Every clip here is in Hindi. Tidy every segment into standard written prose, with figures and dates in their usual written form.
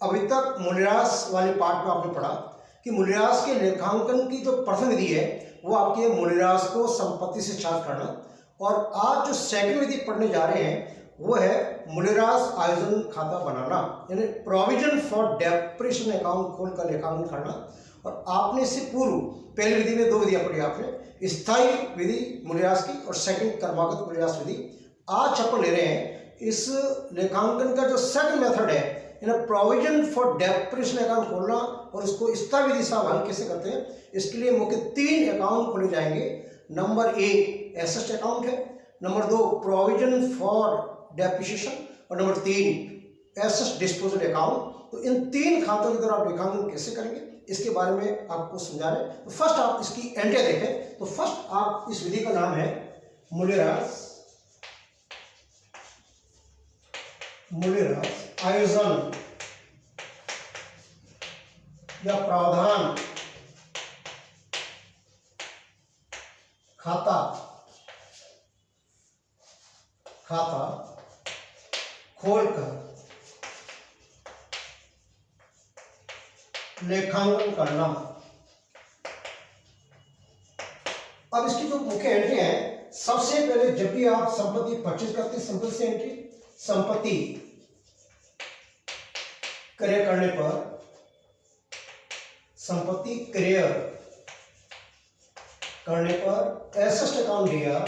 अभी तक मूल्यह्रास वाले पार्ट में आपने पढ़ा कि मूल्यह्रास के लेखांकन की जो प्रथम विधि है वो आपकी है मूल्यह्रास को संपत्ति से चार्ज करना, और आज जो सेकंड विधि पढ़ने जा रहे हैं वो है मूल्यह्रास आयोजन खाता बनाना, यानी प्रोविजन फॉर डेप्रिसिएशन अकाउंट खोलकर लेखांकन करना। और आपने इससे पूर्व पहली विधि में दो विधियां पढ़ी आपने, स्थायी विधि मूल्यह्रास की और सेकंड क्रमागत मूल्यह्रास विधि। आज अपन ले रहे हैं इस लेखांकन का जो सेकंड मेथड है, प्रोविजन फॉर डेप्रिसिएशन अकाउंट खोलना, और इसको स्थायी विधि से हम कैसे करते हैं। इसके लिए मुख्य 3 अकाउंट खोले जाएंगे। नंबर 1 एसेट अकाउंट है, नंबर 2 प्रोविजन फॉर डेप्रिसिएशन, और नंबर 3 एसेट डिस्पोजल अकाउंट। तो इन 3 खातों की तरह आप लेखांकन कैसे करेंगे इसके बारे में आपको समझा रहे हैं। तो फर्स्ट आप इसकी एंट्री देखें। तो फर्स्ट आप इस विधि का नाम है मूल्यह्रास आयोजन या प्रावधान खाता खोलकर लेखांकन करना। अब इसकी जो मुख्य एंट्री है, सबसे पहले जब भी आप संपत्ति परचेज करते हैं, संपत्ति से एंट्री, संपत्ति क्रय करने पर संपत्ति क्रय करने पर एसेट अकाउंट दिया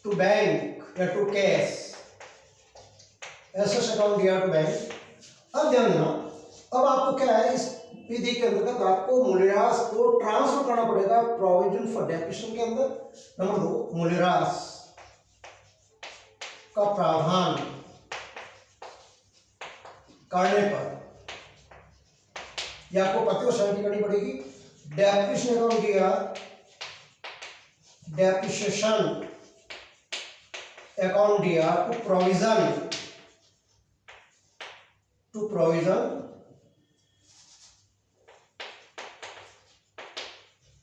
टू बैंक या टू कैश, एसेट अकाउंट दिया टू बैंक। अब ध्यान देना, अब आपको क्या है इस विधि के अंतर्गत आपको मूल्यह्रास को ट्रांसफर करना पड़ेगा प्रोविजन फॉर डेप्रिसिएशन के अंदर। नंबर 2 मूल्यह्रास का प्रावधान करने पर या आपको प्रतिवर्ष एंट्री करनी पड़ेगी। डेप्रिसिएशन अकाउंट दिया, डेप्रिसिएशन अकाउंट दिया टू प्रोविजन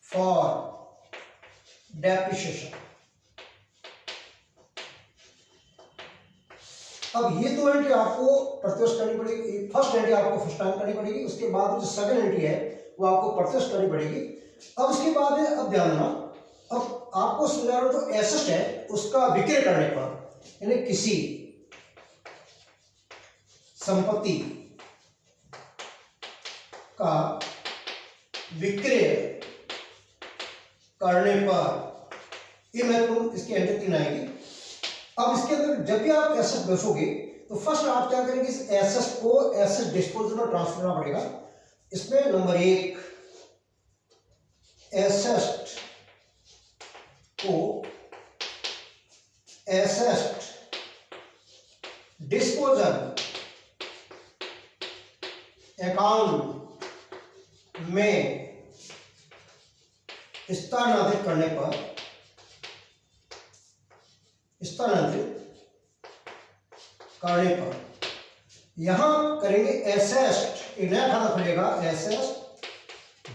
फॉर डेप्रिसिएशन। अब ये 2 एंट्री आपको प्रतिवर्ष करनी पड़ेगी। फर्स्ट एंट्री आपको फर्स्ट टाइम करनी पड़ेगी, उसके बाद जो सेकंड एंट्री है वो आपको प्रतिवर्ष करनी पड़ेगी। अब उसके बाद है, अब ध्यान देना, अब आपको समझा रहा हूं जो एसेट है उसका विक्रय करने पर, यानी किसी संपत्ति का विक्रय करने पर, ये महत्वपूर्ण इसकी एंट्री 3 आएगी। अब इसके अंदर जब भी आप एसेट बेचोगे तो फर्स्ट आप क्या करेंगे, इस एसेट को एसेट डिस्पोजल में ट्रांसफर करना पड़ेगा। इसमें नंबर 1 एसेट को एसेट डिस्पोजल अकाउंट में स्थानांतरित करने पर यहां करेंगे एसेट, एक नया खाता खुलेगा, एसेट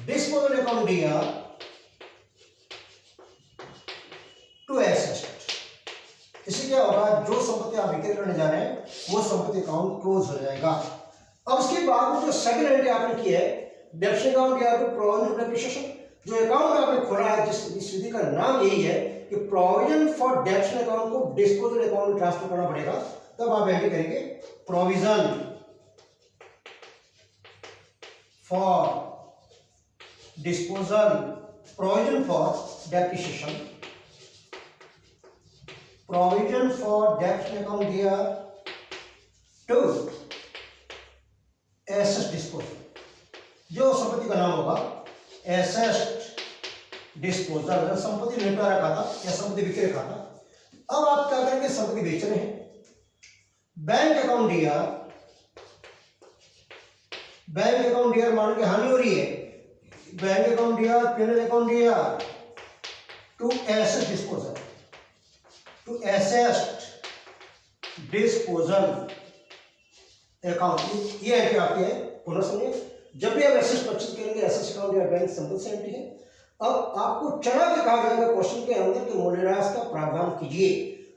डिस्पोजल अकाउंट दिया टू एसेट। इससे क्या होगा, जो संपत्ति आप विक्रय करने जा रहे हैं वो संपत्ति अकाउंट क्लोज हो जाएगा। अब उसके बाद में जो सेकंड एंट्री आपने की है, डेप्रिसिएशन अकाउंट या प्रोविजन फॉर डेप्रिसिएशन, जो अकाउंट आपने खोला है, जिस विधि का नाम यही है कि प्रोविजन फॉर डेप्रिसिएशन अकाउंट को डिस्पोजल अकाउंट में ट्रांसफर करना पड़ेगा। तब आप एंट्री करेंगे provision for disposal, provision for depreciation, provision for depreciation account दिया टू एसेट डिस्पोजल, जो संपत्ति का नाम होगा एसेट डिस्पोजल, संपत्ति निपटारा खाता या संपत्ति विक्रय खाता। अब आप क्या करेंगे, संपत्ति बेच रहे हैं, बैंक अकाउंट दिया, बैंक अकाउंट दिया, मान के हानि हो रही है, बैंक अकाउंट दिया, पेनल अकाउंट दिया to asset disposal, to asset disposal account. ये एंट्री आपकी है, पुनः सुनिए, जब भी आप एसेट परचेज करेंगे एसेट अकाउंट या बैंक संपत्ति से एंट्री है। अब आपको चढ़ा के कहा जाएगा क्वेश्चन के अंदर कि मूल्यह्रास का प्रावधान कीजिए,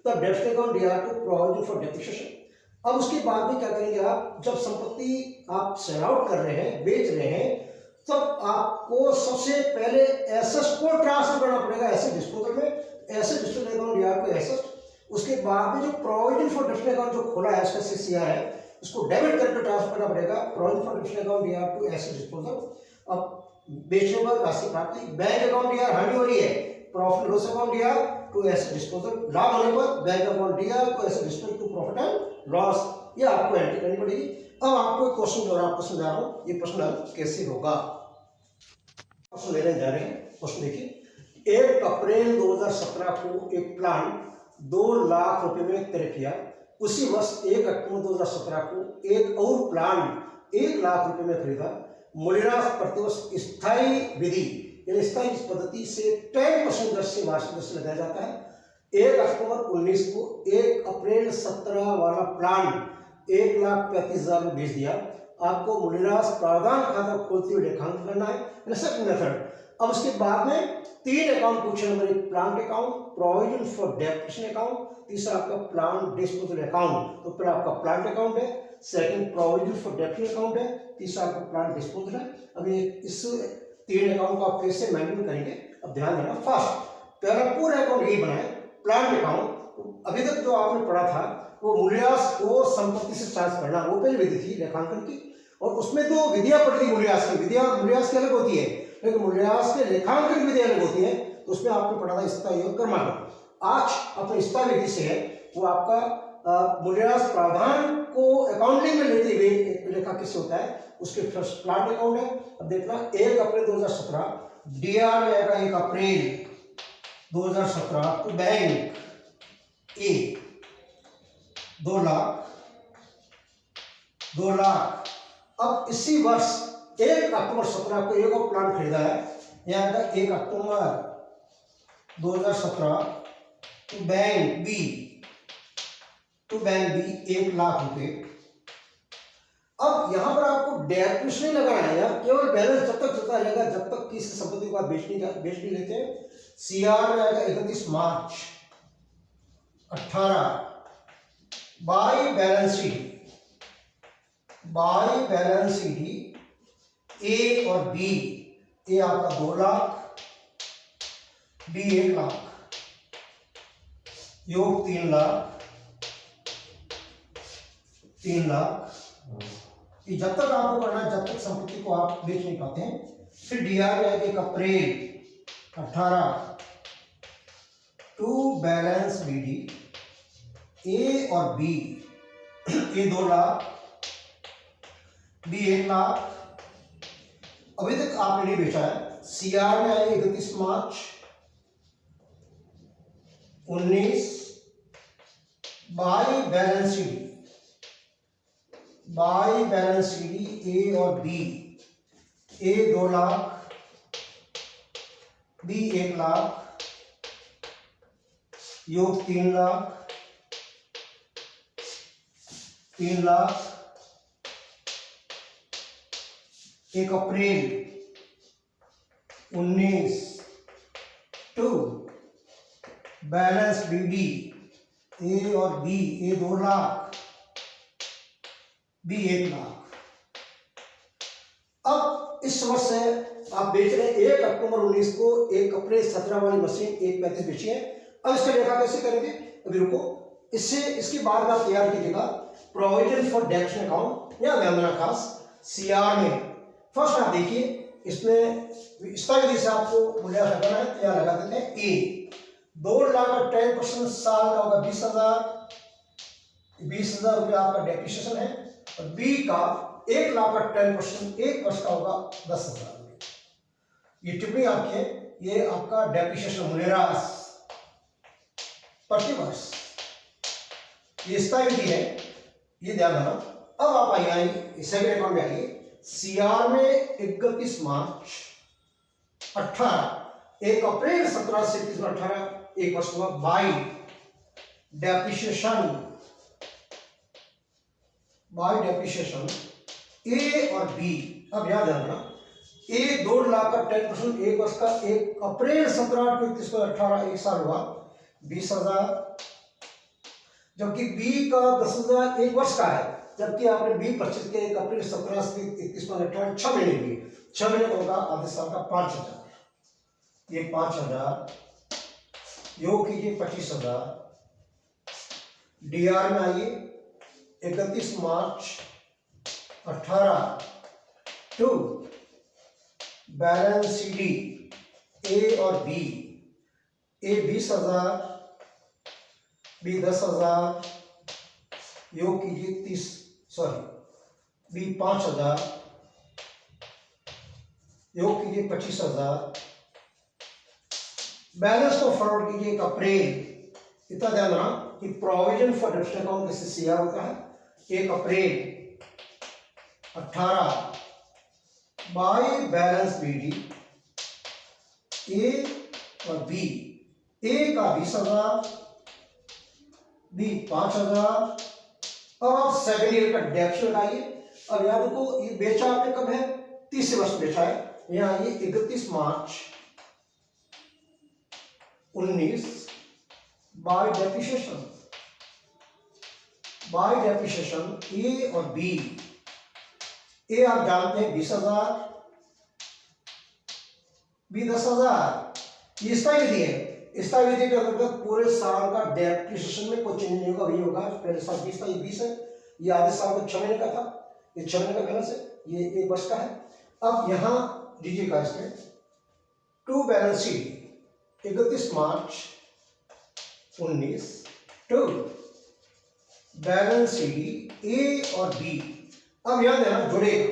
तब डेप्रिसिएशन अकाउंट दिया टू प्रोविजन फॉर डेप्रिसिएशन, अब उसके बाद में क्या करेंगे आप, जब संपत्ति आप सेल आउट कर रहे हैं, बेच रहे हैं, तब आपको सबसे पहले एसेट को ट्रांसफर करना पड़ेगा एसेट डिस्पोजल में, एसेट डिस्पोजल अकाउंट या आपको एसेट। उसके बाद में जो प्रोविजन फॉर डिफरेंट अकाउंट जो खोला है उसका सीसीआर है, उसको डेबिट करके ट्रांसफर करना पड़ेगा प्रोविजन फॉर डिफरेंट अकाउंट या टू एसेट डिस्पोजल। अब बेचने पर राशि प्राप्ति, बैंक अकाउंट या हानि हो रही है, प्रॉफिट लॉस अकाउंट या टू एसेट डिस्पोजल, लाभ होने पर बैंक अकाउंट या to asset disposal to profit and loss, ये आपको एंट्री करनी पड़ेगी। अब आपको एक क्वेश्चन जो आपको समझा रहा हूँ, ये प्रश्न कैसे होगा, क्वेश्चन लेने जा रहे हैं। क्वेश्चन देखिए, 1 अप्रैल 2017 को एक प्लान 2 लाख रुपए में क्रय किया। उसी वर्ष 1 अक्टूबर 2017 को एक और प्लान 1 लाख रुपए में खरीदा। मूल्यह्रास प्रतिवर्ष स्थायी विधि यानी स्थायी पद्धति से 10% दर से वार्षिक दर से लगाया जाता है। 1 अक्टूबर 19 को 1 अप्रैल 17 वाला प्लान 1,35,000 में बेच दिया। आपको मूल्यह्रास प्रावधान खाता खोलते हुए लेखांकन करना है, सेकंड मेथड। अब उसके बाद में 3 अकाउंट पूछे, number 1 plant account, provision for depreciation account, तीसरा आपका प्लांट डिस्पोजल अकाउंट। तो पहला आपका प्लांट अकाउंट है, second provision for depreciation account है, तीसरा आपका प्लांट डिस्पोजल है। अब ये इस 3 अकाउंट को आप कैसे मैनेज करेंगे, अब ध्यान देना। फर्स्ट, पहला पूरा अकाउंट यही बनाए प्लांट अकाउंट। अभी तक जो आपने पढ़ा था वो मूल्यह्रास को संपत्ति से चार्ज करना, वो पहली विधि थी लेखांकन की, और उसमें तो विधियां पढ़ती मूल्यह्रास की, विधियां मूल्यह्रास की अलग होती है, लेकिन मूल्यह्रास के लेखांकन की विधियां अलग होती है। तो उसमें आपने पढ़ा था स्थायी और क्रमांक। आज अपने स्थायी विधि से है वो आपका मूल्यह्रास प्रावधान को अकाउंटिंग में लेते हुए एक लेखा कैसे होता है, उसके फर्स्ट प्लांट अकाउंट है। अब देखना 1 अप्रैल 2017 डीआर में आएगा 1 अप्रैल 2017 टू बैंक ए 2 लाख। अब इसी वर्ष 1 अक्टूबर 17 को एक और प्लान खरीदा है, यहाँ आएगा 1 अक्टूबर 2017 टू बैंक बी 1 लाख रुपए। अब यहां पर आपको डेप्रिसिएशन नहीं लगाना है, यहाँ केवल बैलेंस जब तक चलता रहेगा जब तक किसी संपत्ति को आप बेच नहीं लेते हैं। सीआर में आएगा 31 मार्च 18 बाई बैलेंस शीट ए और बी, ए आपका 2 लाख, बी 1 लाख, योग 3 लाख। ये जब तक आपको करना है जब तक संपत्ति को आप बेच नहीं पाते हैं। फिर डीआर में आएगा 1 अप्रैल 18 टू बैलेंस बीडी ए और बी, ए 2 लाख, बी 1 लाख। अभी तक आपने नहीं बेचा है। सीआर में आएगा 31 March 19 by balance sheet A और बी, ए 2 लाख, बी 1 लाख, योग 3 लाख। 1 अप्रैल 19 टू बैलेंस बीडी ए और बी, ए 2 लाख, बी 1 लाख। अब इस वर्ष से आप बेच रहे हैं 1 अक्टूबर 19 को 1 अप्रैल 17 वाली मशीन 1,35 बेची है। अब इसका लेखा कैसे करेंगे, अभी रुको, इसके बाद आप तैयार कीजिएगा प्रोविजन फॉर डेप्रिसिएशन अकाउंट या ध्यान खास सीआर में। फर्स्ट आप देखिए इसमें स्थायी विधि से आपको मूल्य लगाना है, यहाँ लगा देते हैं ए 2 लाख का 10% साल का होगा 20,000 रुपये आपका डेप्रिसिएशन है, और बी का 1 लाख का 10% 1 वर्ष का होगा 10,000 रुपये। ये टिप्पणी आपकी है, ये आपका डेप्रिसिएशन मूल्यह्रास प्रति वर्ष, ये स्थायी विधि है, ये ध्यान रखना। अब आप आइए सेकंड अकाउंट में आइए। सीआर में 31 मार्च 18 1 अप्रैल 17 से 31 मार्च 18 1 वर्ष हुआ बाई डेप्रिसिएशन ए और बी। अब याद रखना ए 2 लाख का 10% 1 वर्ष का 1 अप्रैल 17 टू 31 को 18 1 साल हुआ 20,000, जबकि बी का 10,000 एक वर्ष का है, जबकि आपने बी परचेज किया 1 अप्रैल 17 से 31 मार्च 18 6 महीने की, 6 महीने का होगा आधे साल का 5,000, ये 5,000 योग कीजिए 25,000, डीआर में आइए 31 मार्च 18 टू बैलेंस सीडी ए और बी, ए 20,000, बी 10,000, योग कीजिए 30, सॉरी बी 5,000, योग कीजिए 25,000, बैलेंस को फॉरवर्ड कीजिए 1 अप्रैल, इतना ध्यान रखना कि प्रोविजन फॉर डेबिट अकाउंट किससे सीआर होता है 1 अप्रैल 18 बाय बैलेंस बीडी ए और बी, ए का 20,000, बी 5,000। अब आप सेकेंड ईयर का डेप्ट लगाइए। अब याद रखो ये बेचा आपने कब है 30 वर्ष बेचा है, यहाँ ये 31 March 19 bye depreciation, bye depreciation ए और बी, ए आप जानते हैं 20,000, बी 10,000, ये स्थायी विधि है। स्थायी विधि के अंतर्गत पूरे साल का डेप्रिसिएशन में कोई चेंज नहीं होगा, वही होगा। पहले साल 20 था, ये 20 है, ये आधे साल का 6 महीने का था, ये 6 महीने का बैलेंस है, ये 1 वर्ष का है। अब यहां दीजिएगा इसमें to balance sheet 31 March 19 to balance sheet A और बी। अब याद है ना जुड़ेगा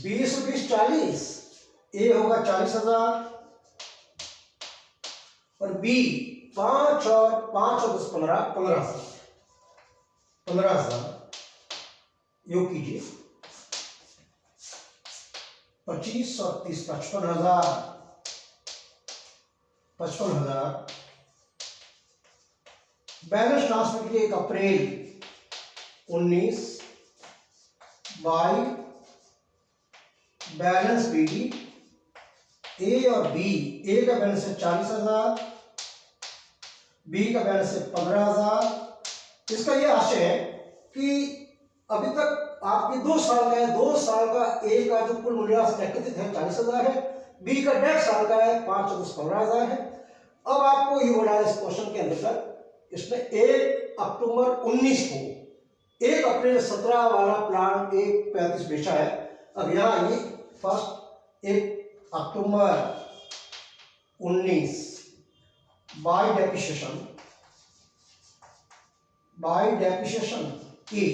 20 और 20 40, ए होगा 40,000 और बी 5 और 10 15,000, 15,000 योग कीजिए 25 और 30 55,000, 55,000 बैलेंस ट्रांसफर कीजिए 1 अप्रैल 19 बाय बैलेंस बीडी ए और बी, ए का बैलेंस है 40,000, बी का बैलेंस है 15,000। इसका यह आशय है कि अभी तक आपके 2 साल का है, 2 साल का ए का जो कुल मूल्यह्रास एकत्रित है 40,000 है, बी का 1.5 साल का है 5 और 15,000 है। अब आपको ये बोला है इस क्वेश्चन के अंदर इसमें 1 अक्टूबर 19 को 1 अप्रैल 17 वाला प्लान 1.35 बेचा है। अब यहाँ ये फर्स्ट 1 अक्टूबर 19 बाय डेप्रिसिएशन ए।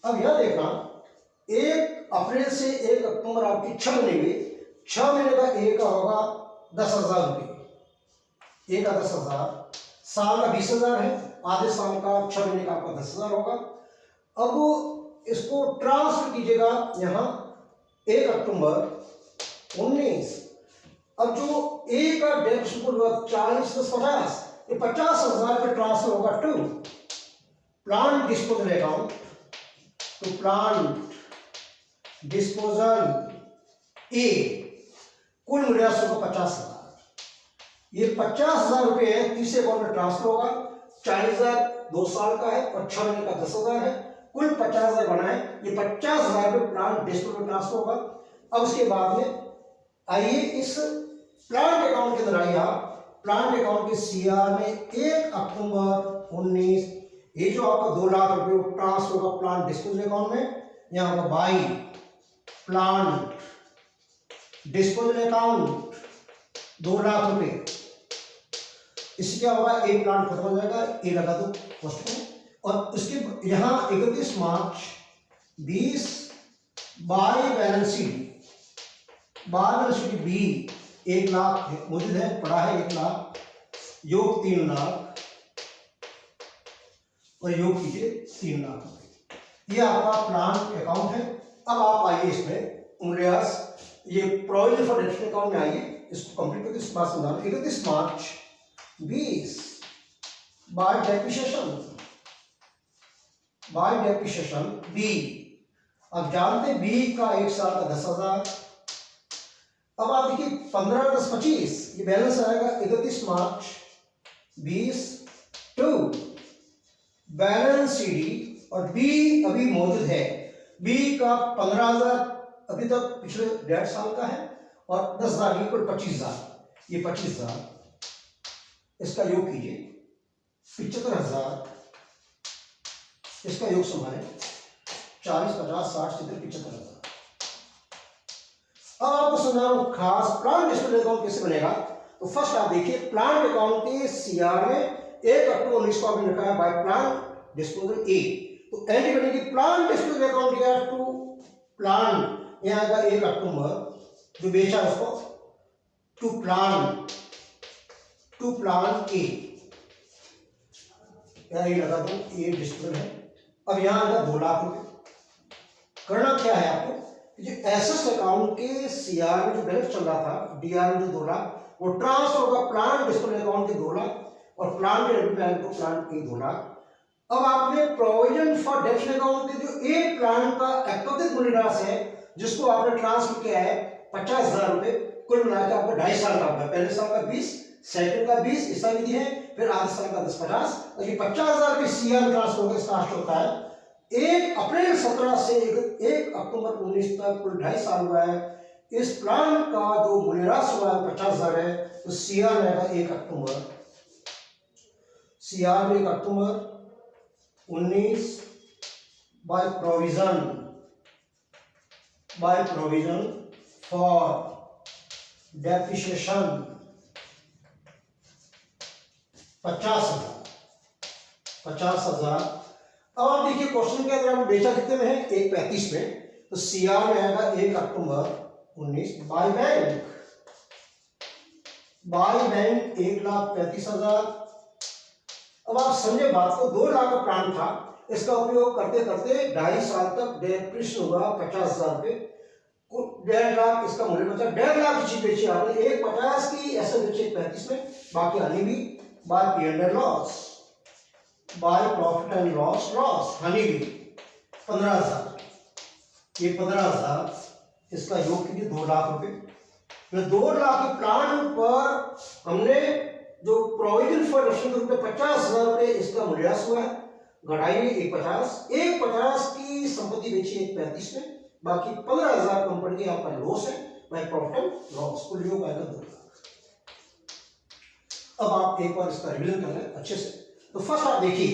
अब यह देखना 1 अप्रैल से 1 अक्टूबर आपकी 6 महीने हुए, 6 महीने का ए का होगा 10,000 रुपये, ए का 10,000, साल का 20,000 है, आधे साल का 6 महीने का आपका 10,000 होगा। अब इसको ट्रांसफर कीजिएगा यहाँ 1 अक्टूबर 19। अब जो ए का डेप्ट 40 से 50, ये 50,000 पे ट्रांसफर होगा to plant disposal account, to plant disposal A, कुल मूल्यह्रास होगा 50,000। ये 50,000 रुपये है, तीसरे अकाउंट में ट्रांसफर होगा। 40,000 2 साल का है और 6 महीने का 10,000 है, कुल 50,000 बना है। ये 50,000 रुपये प्लांट डिस्पोजल में ट्रांसफर होगा। अब उसके बाद में आइए इस प्लांट अकाउंट के अंदर आइए आप, प्लांट अकाउंट के सीआर में 1 अक्टूबर 19 ये जो आपका 2 लाख रुपये ट्रांसफर होगा प्लांट डिस्पोजल अकाउंट में, यहाँ पर by plant disposal account 2 lakh रुपये। इससे क्या होगा, एक प्लांट खत्म हो जाएगा, ए लगा दो फर्स्ट में, और उसके यहाँ 31 मार्च 20 बाई बैलेंस शीट बी 1 लाख मौजूद है, पड़ा है 1 लाख, योग 3 लाख और योग कीजिए 3 लाख रुपये। ये आपका प्लान अकाउंट है। अब आप आइए इसमें मूल्यह्रास, ये प्रोविजन फॉर डेबिट अकाउंट में आइए, इसको कंप्लीट करके इस बात समझाना। 31 मार्च 20 बाय डेप्रिसिएशन बी। अब जानते हैं बी का 1 साल का 10,000। अब आप देखिए 15 + 25 ये बैलेंस आएगा 31 मार्च 20 टू बैलेंस CD और B अभी मौजूद है। B का 15,000 अभी तक पिछले 1.5 साल का है और 10,000 इक्वल 25,000, ये 25,000, इसका योग कीजिए 75,000, इसका योग संभाले 40, 50, 60, 70, 75,000। अब आपको समझा रहा हूं खास प्लांट डिस्पोजल अकाउंट कैसे बनेगा। तो फर्स्ट आप देखिए प्लांट अकाउंट के सीआर में 1 अक्टूबर 19 को आपने लिखा है बाय प्लांट डिस्पोजल ए। तो एंट्री बनेगी प्लांट डिस्पोजल अकाउंट या टू प्लांट, यहां आएगा 1 अक्टूबर जो बेचा उसको टू प्लांट ए, यहां ये लगा दो ए डिस्पोजल है। अब यहां आएगा 2 लाख रुपए। करना क्या है आपको, जो एसेट अकाउंट के सीआर में जो बैलेंस चल रहा था डीआर में जो 2 लाख वो ट्रांसफर होगा प्लांट डिस्पोजल अकाउंट के 2 लाख और प्लांट के बैंक को प्लांट के 2 लाख। अब आपने प्रोविजन फॉर डेप्ट अकाउंट के जो एक प्लांट का एकत्रित मूल्यह्रास है जिसको आपने ट्रांसफर किया है 50,000 रुपए, कुल मिलाकर आपका 2.5 साल का होगा। पहले साल का 20, सेकंड का 20 ऐसा विधि है, फिर आधे साल का 10-50 और ये 50,000 रुपए सीआर ट्रांसफर होकर स्टार्ट होता है 1 अप्रैल 17 से 1 अक्टूबर 19 तक कुल 2.5 साल हुआ है। इस प्लान का जो मूल्यह्रास हुआ है 50,000 है तो सीआर रहेगा 1 अक्टूबर, सीआर में 1 अक्टूबर 19 बाय प्रोविजन फॉर डेप्रिसिएशन 50,000। अब आप देखिए क्वेश्चन के अंदर हम बेचा कितने में है 1.35 में, तो सीआर में आएगा 1 अक्टूबर 19 बाय बैंक 1,35,000। अब आप समझे बात को, 2 लाख का प्लान था, इसका उपयोग करते करते 2.5 साल तक डेप्रिसिएशन होगा 50,000 रुपए, 1.5 लाख इसका मूल्य बचा। 1.5 लाख की चीज बेची आपने, 1.50 की ऐसे बेची 35 में, बाकी आनी भी by P&L loss, by profit and loss हानि भी 15,000, ये 15,000 इसका योग कीजिए 2 लाख रुपए। तो 2 लाख के प्लान पर हमने जो प्रोविजन फॉर डेप्ट के रूप में 50,000 रुपए इसका मूल्यह्रास हुआ है, घटाइए 1.50 की संपत्ति बेची 1.35 में, बाकी 15,000 कंपनी के आपका लॉस है बाय प्रॉफिट एंड लॉस, कुल योग आएगा 2 लाख। अब आप एक बार इसका रिवीजन कर लें अच्छे से। तो फर्स्ट आप देखिए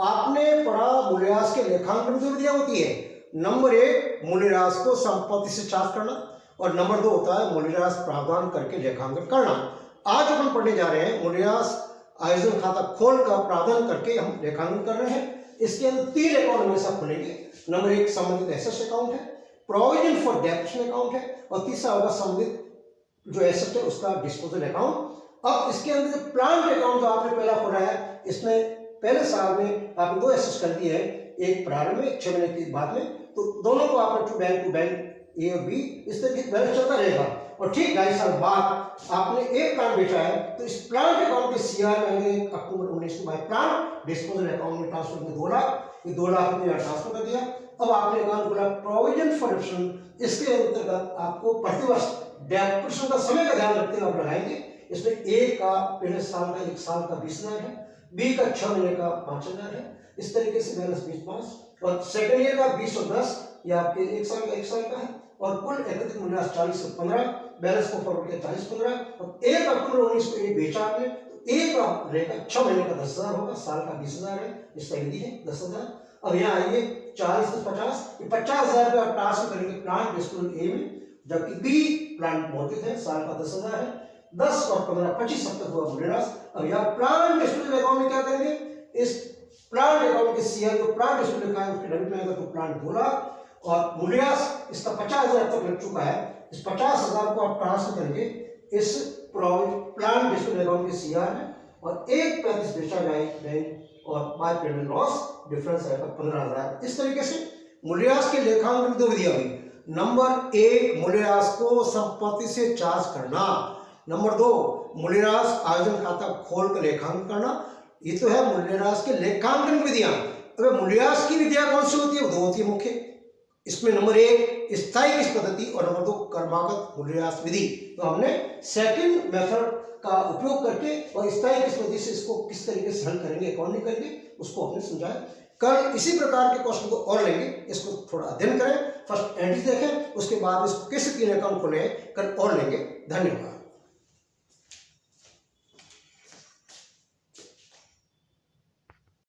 आपने पढ़ा मूल्यह्रास के लेखांकन की विधियां होती है। नंबर 1 मूल्यह्रास को संपत्ति से चार्ज करना और नंबर 2 होता है मूल्यह्रास प्रावधान करके लेखांकन करना। आज हम पढ़ने जा रहे हैं मूल्यह्रास आयोजन खाता खोल का प्रावधान करके हम लेखांकन कर रहे हैं। इसके अंदर 3 अकाउंट हमेशा खुलेंगे। नंबर 1 संबंधित एसेट अकाउंट है, प्रोविजन फॉर डेप्ट अकाउंट है और तीसरा होगा संबंधित जो एसेट है उसका डिस्पोजल अकाउंट। अब इसके अंदर जो प्लांट अकाउंट जो आपने पहला खोला है इसमें पहले साल में आपने 2 एसेट्स कर दिए हैं, एक प्रारंभ में 6 महीने के बाद में, तो दोनों को आपने टू बैंक ए और बी इस तरह बैलेंस चलता रहेगा। और ठीक 2.5 साल बाद आपने एक प्लांट बेचा है तो इस प्लांट अकाउंट के सीआर में आएंगे 1 अक्टूबर 19 को बाय प्लांट डिस्पोजल अकाउंट में ट्रांसफर में 2 लाख, ये 2 लाख रुपये ट्रांसफर कर दिया। अब आपने अकाउंट खोला प्रोविजन फॉर डेप्ट, इसके अंतर्गत आपको प्रतिवर्ष डेप्रिसिएशन का समय का ध्यान रखते हुए आप लगाएंगे। इसमें ए का पहले साल का 1 साल का 20,000 है, बी का 6 महीने का 5,000 है, इस तरीके से बैलेंस 20-5 और सेकंड ईयर का 20 और 10 ये आपके 1 साल का है और कुल एकत्रित मूल्य 40 और 15 बैलेंस को फॉरवर्ड किया 40-15 और 1 अक्टूबर 19 को ए बेचा आपने तो ए का रहेगा 6 महीने का 10,000 होगा, साल का 20,000 है, इसका विधि है 10,000। अब यहाँ आइए 40 से 50 ये 50,000 रुपये आप ट्रांसफर करेंगे प्लांट डिस्पोजल ए में, जबकि बी प्लांट मौजूद है, साल का 10,000 है, 10 और 15 25 तक हुआ मूल्यह्रास। अब यहाँ प्लांट डिस्पोजल अकाउंट में क्या करेंगे, इस प्लांट अकाउंट के सीआर जो प्लांट डिस्पोजल लिखा है उसके डेबिट में आएगा तो प्लांट 2 लाख और मूल्यह्रास इसका 50,000 तक लग चुका है, इस 50,000 को आप ट्रांसफर करेंगे इस प्लांट डिस्पोजल अकाउंट के सीआर में और 1.35 बेचा जाए और बाय P&L लॉस डिफरेंस आएगा 15,000। इस तरीके से मूल्यह्रास के लेखांकन 2 विधियां हुई। नंबर 1 मूल्यह्रास को संपत्ति से चार्ज करना, नंबर 2 मूल्यह्रास आयोजन खाता खोल कर लेखांकन करना। ये तो है मूल्यह्रास के लेखांकन विधियां। अब मूल्यह्रास की विधियां कौन सी होती है, 2 होती है मुख्य, इसमें नंबर 1 स्थायी किस पद्धति और नंबर 2 क्रमागत मूल्यह्रास विधि। तो हमने सेकंड मेथड का उपयोग करके और स्थायी किस पद्धति से इसको किस तरीके से हल करेंगे, अकाउंटिंग करेंगे, उसको हमने समझाया। कल इसी प्रकार के क्वेश्चन को और लेंगे, इसको थोड़ा अध्ययन करें, फर्स्ट एंट्री देखें, उसके बाद इसको कैसे 3 अकाउंट खोले कल और लेंगे। धन्यवाद।